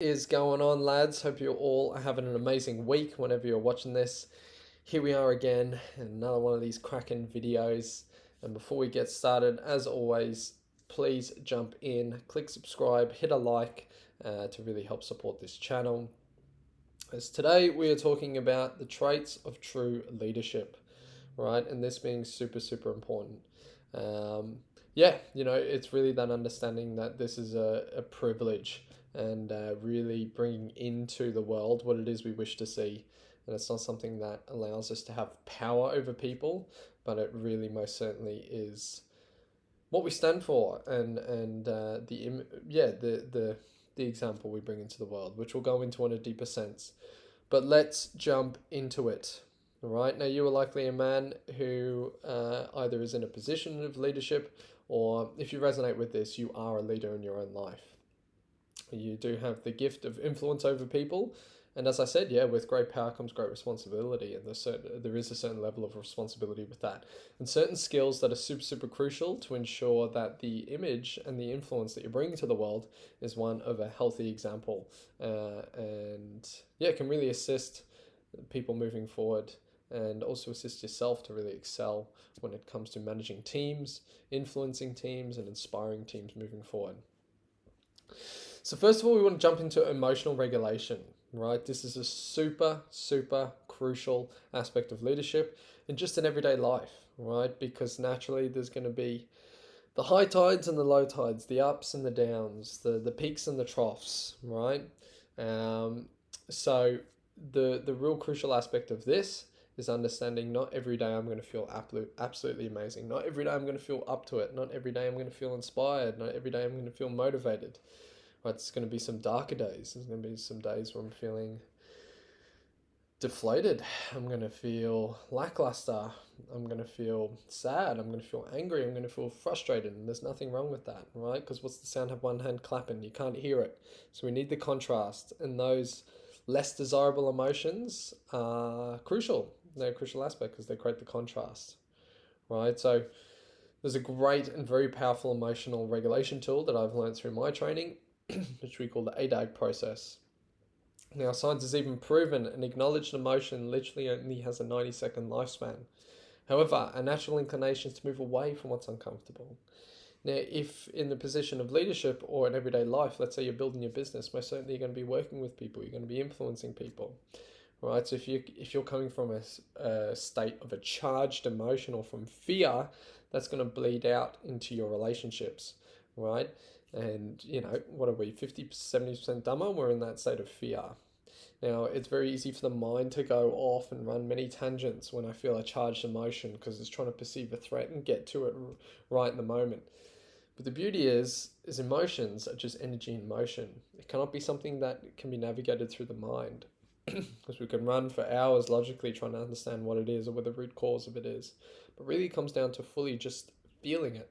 is going on, lads? Hope you all are having an amazing week whenever you're watching this. Here we are again, another one of these cracking videos. And before we get started, as always, please jump in, click subscribe, hit a like to really help support this channel. As today we are talking about the traits of true leadership, right? And this being super, super important. It's really that understanding that this is a privilege and really bringing into the world what it is we wish to see. And it's not something that allows us to have power over people, but it really most certainly is what we stand for and the example we bring into the world, which we'll go into in a deeper sense. But let's jump into it. All right. Now, you are likely a man who either is in a position of leadership, or if you resonate with this, you are a leader in your own life. You do have the gift of influence over people. And as I said, with great power comes great responsibility. And there is a certain level of responsibility with that. And certain skills that are super, super crucial to ensure that the image and the influence that you're bringing to the world is one of a healthy example. It can really assist people moving forward and also assist yourself to really excel when it comes to managing teams, influencing teams, and inspiring teams moving forward. So first of all, we want to jump into emotional regulation, right? This is a super, super crucial aspect of leadership and just in everyday life, right? Because naturally there's going to be the high tides and the low tides, the ups and the downs, the peaks and the troughs, right? So the real crucial aspect of this is understanding not every day I'm going to feel absolutely amazing. Not every day I'm going to feel up to it. Not every day I'm going to feel inspired. Not every day I'm going to feel motivated. Right, it's going to be some darker days. There's going to be some days where I'm feeling deflated. I'm going to feel lackluster. I'm going to feel sad. I'm going to feel angry. I'm going to feel frustrated. And there's nothing wrong with that, right? Because what's the sound of one hand clapping? You can't hear it. So we need the contrast. And those less desirable emotions are crucial. They're a crucial aspect because they create the contrast, right? So there's a great and very powerful emotional regulation tool that I've learned through my training, which we call the ADAG process. Now, science has even proven an acknowledged emotion literally only has a 90-second lifespan. However, a natural inclination is to move away from what's uncomfortable. Now, if in the position of leadership or in everyday life, let's say you're building your business, most certainly you're going to be working with people, you're going to be influencing people, right? So if you're coming from a state of a charged emotion or from fear, that's going to bleed out into your relationships, right? And, what are we, 50, 70% dumber? We're in that state of fear. Now, it's very easy for the mind to go off and run many tangents when I feel a charged emotion because it's trying to perceive a threat and get to it right in the moment. But the beauty is emotions are just energy in motion. It cannot be something that can be navigated through the mind because we can run for hours logically trying to understand what it is or what the root cause of it is. But really it comes down to fully just feeling it,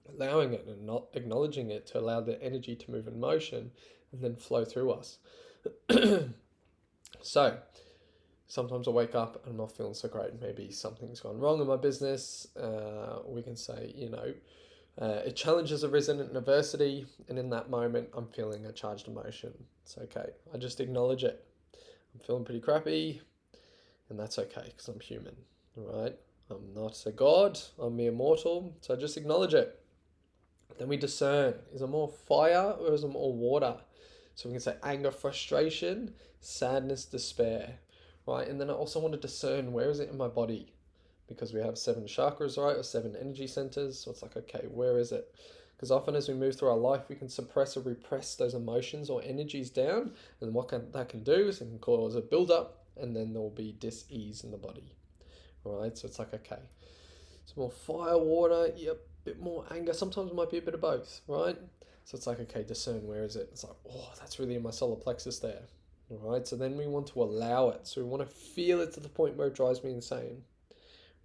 allowing it and not acknowledging it to allow the energy to move in motion and then flow through us. So sometimes I wake up and I'm not feeling so great. Maybe something's gone wrong in my business. We can say, a challenge has arisen in adversity, and in that moment, I'm feeling a charged emotion. It's okay. I just acknowledge it. I'm feeling pretty crappy, and that's okay because I'm human, right? I'm not a god. I'm mere mortal, so I just acknowledge it. Then we discern: is it more fire or is it more water? So we can say anger, frustration, sadness, despair, right? And then I also want to discern where is it in my body, because we have 7 chakras, right, or 7 energy centers. So it's like, okay, where is it? Because often as we move through our life, we can suppress or repress those emotions or energies down. And what that can do is it can cause a buildup, and then there will be dis-ease in the body, right? So it's like, okay, it's more fire, water, yep, a bit more anger. Sometimes it might be a bit of both, right? So it's like, okay, discern where is it? It's like, oh, that's really in my solar plexus there, all right? So then we want to allow it. So we want to feel it to the point where it drives me insane.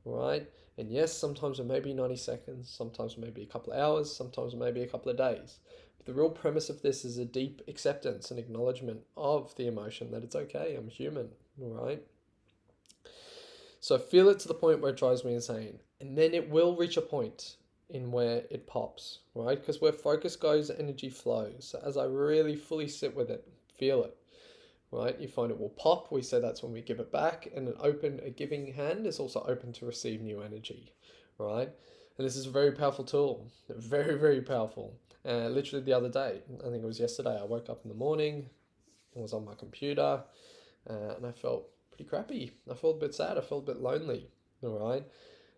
Right? And yes, sometimes it may be 90 seconds, sometimes it may be a couple of hours, sometimes it may be a couple of days. But the real premise of this is a deep acceptance and acknowledgement of the emotion that it's okay, I'm human, right? So feel it to the point where it drives me insane. And then it will reach a point in where it pops, right? Because where focus goes, energy flows. So as I really fully sit with it, feel it, right? You find it will pop. We say that's when we give it back. And a giving hand is also open to receive new energy, right? And this is a very powerful tool, very, very powerful. Literally the other day, I think it was yesterday, I woke up in the morning, I was on my computer, and I felt pretty crappy. I felt a bit sad. I felt a bit lonely, all right?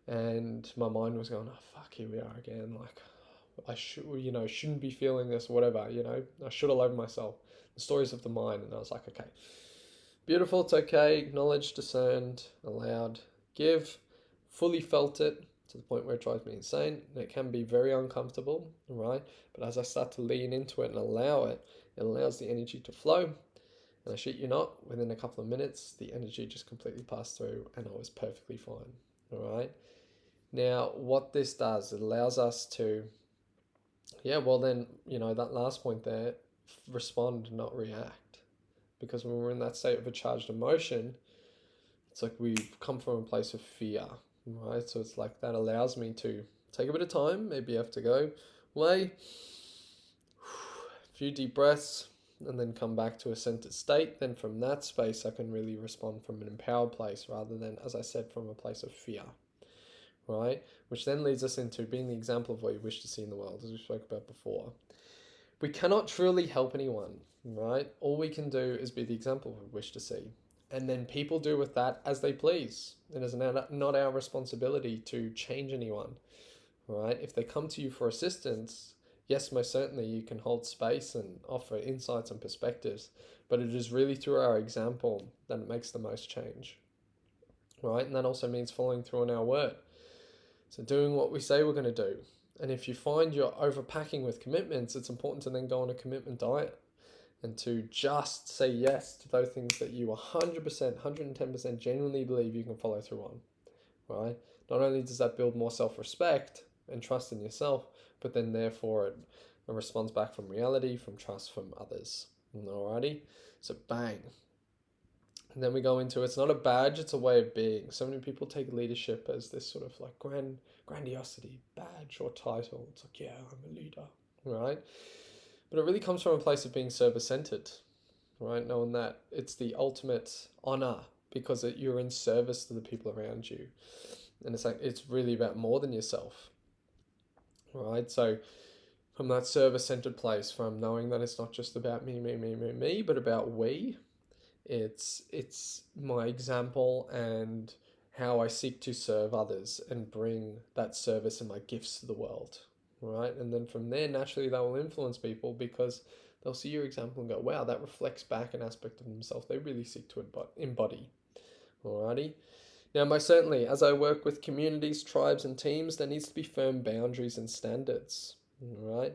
And my mind was going, oh, fuck, here we are again. Like, shouldn't be feeling this, whatever, I should have loved myself. The stories of the mind. And I was like, okay, beautiful, it's okay, acknowledged, discerned, allowed, give, fully felt it to the point where it drives me insane. And it can be very uncomfortable, right? But as I start to lean into it and allow it, it allows the energy to flow. And I shit you not, within a couple of minutes, the energy just completely passed through and I was perfectly fine, all right? Now, what this does, it allows us to, that last point there, respond, not react. Because when we're in that state of a charged emotion, it's like we've come from a place of fear, right? So it's like that allows me to take a bit of time. Maybe you have to go away, a few deep breaths, and then come back to a centered state. Then from that space, I can really respond from an empowered place rather than, as I said, from a place of fear, right? Which then leads us into being the example of what you wish to see in the world, as we spoke about before. We cannot truly help anyone, right? All we can do is be the example we wish to see. And then people do with that as they please. It is not our responsibility to change anyone, right? If they come to you for assistance, yes, most certainly you can hold space and offer insights and perspectives, but it is really through our example that it makes the most change, right? And that also means following through on our word. So doing what we say we're going to do. And if you find you're overpacking with commitments, it's important to then go on a commitment diet and to just say yes to those things that you 100%, 110% genuinely believe you can follow through on, right? Not only does that build more self-respect and trust in yourself, but then therefore it responds back from reality, from trust from others. Alrighty? So bang. And then we go into, it's not a badge, it's a way of being. So many people take leadership as this sort of like grandiosity, badge or title. It's like, yeah, I'm a leader, right? But it really comes from a place of being service-centered, right? Knowing that it's the ultimate honor because you're in service to the people around you. And it's like, it's really about more than yourself, right? So from that service-centered place, from knowing that it's not just about me, but about we, it's my example and how I seek to serve others and bring that service and my gifts to the world, right? And then from there, naturally, that will influence people because they'll see your example and go, wow, that reflects back an aspect of themselves they really seek to embody, alrighty? Now, most certainly, as I work with communities, tribes, and teams, there needs to be firm boundaries and standards, right?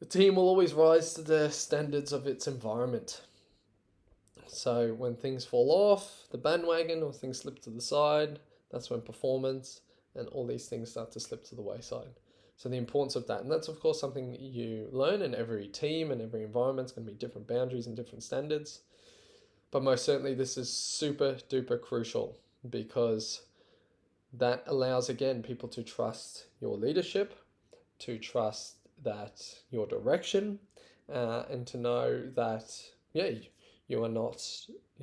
The team will always rise to the standards of its environment. So when things fall off the bandwagon or things slip to the side, that's when performance and all these things start to slip to the wayside. So the importance of that, and that's of course something you learn in every team and every environment. It's going to be different boundaries and different standards. But most certainly this is super duper crucial because that allows, again, people to trust your leadership, to trust that your direction, and to know that, yeah, you are not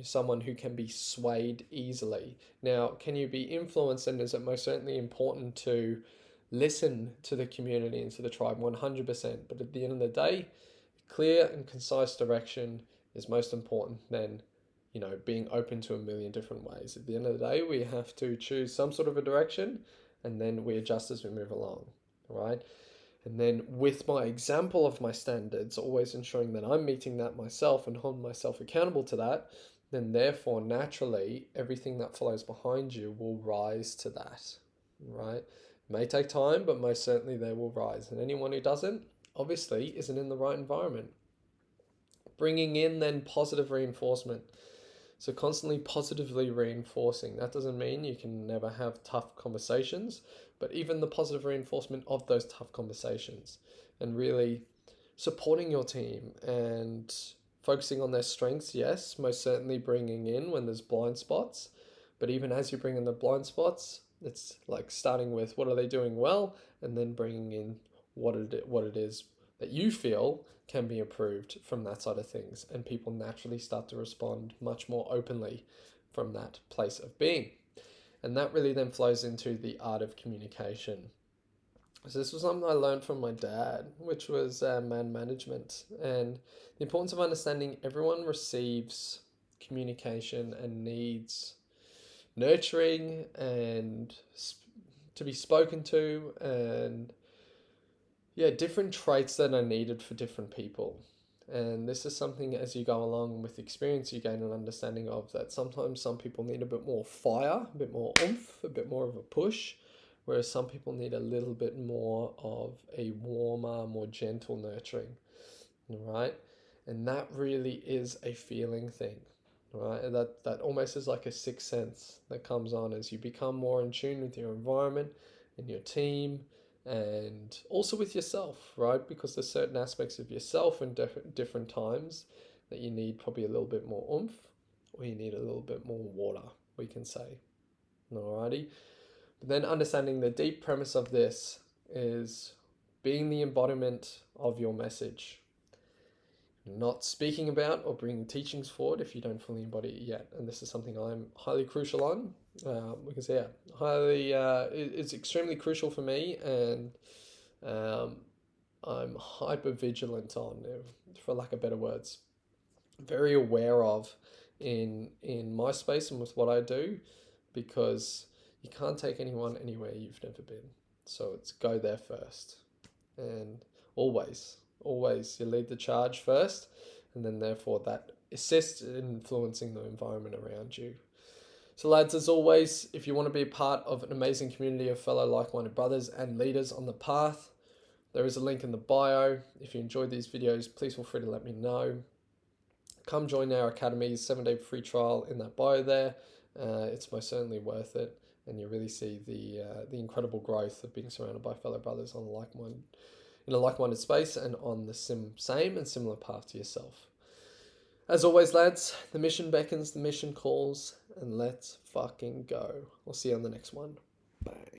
someone who can be swayed easily. Now, can you be influenced? And is it most certainly important to listen to the community and to the tribe 100%? But at the end of the day, clear and concise direction is most important than, being open to a million different ways. At the end of the day, we have to choose some sort of a direction and then we adjust as we move along, right? And then with my example of my standards, always ensuring that I'm meeting that myself and holding myself accountable to that, then therefore naturally everything that follows behind you will rise to that, right? It may take time, but most certainly they will rise. And anyone who doesn't, obviously, isn't in the right environment. Bringing in then positive reinforcement. So constantly positively reinforcing. That doesn't mean you can never have tough conversations, but even the positive reinforcement of those tough conversations and really supporting your team and focusing on their strengths. Yes, most certainly bringing in when there's blind spots, but even as you bring in the blind spots, it's like starting with what are they doing well and then bringing in what it is that you feel can be improved from that side of things, and people naturally start to respond much more openly from that place of being. And that really then flows into the art of communication. So this was something I learned from my dad, which was man management, and the importance of understanding everyone receives communication and needs nurturing and to be spoken to, and yeah, different traits that are needed for different people. And this is something, as you go along with experience, you gain an understanding of that sometimes some people need a bit more fire, a bit more oomph, a bit more of a push, whereas some people need a little bit more of a warmer, more gentle nurturing, right? And that really is a feeling thing, right? That almost is like a sixth sense that comes on as you become more in tune with your environment and your team, and also with yourself, right? Because there's certain aspects of yourself in different times that you need probably a little bit more oomph, or you need a little bit more water, we can say. Alrighty. But then understanding the deep premise of this is being the embodiment of your message. Not speaking about or bringing teachings forward if you don't fully embody it yet. And this is something I'm highly crucial on. Because yeah, it's extremely crucial for me, and I'm hyper vigilant on, for lack of better words, very aware of in my space and with what I do, because you can't take anyone anywhere you've never been. So it's go there first, and always you lead the charge first, and then therefore that assists in influencing the environment around you. So lads, as always, if you want to be a part of an amazing community of fellow like-minded brothers and leaders on the path, there is a link in the bio. If you enjoyed these videos, please feel free to let me know. Come join our academy, 7-day free trial in that bio there. It's most certainly worth it, and you really see the incredible growth of being surrounded by fellow brothers on in a like-minded space and on the same and similar path to yourself. As always, lads, the mission beckons, the mission calls, and let's fucking go. I'll see you on the next one. Bye.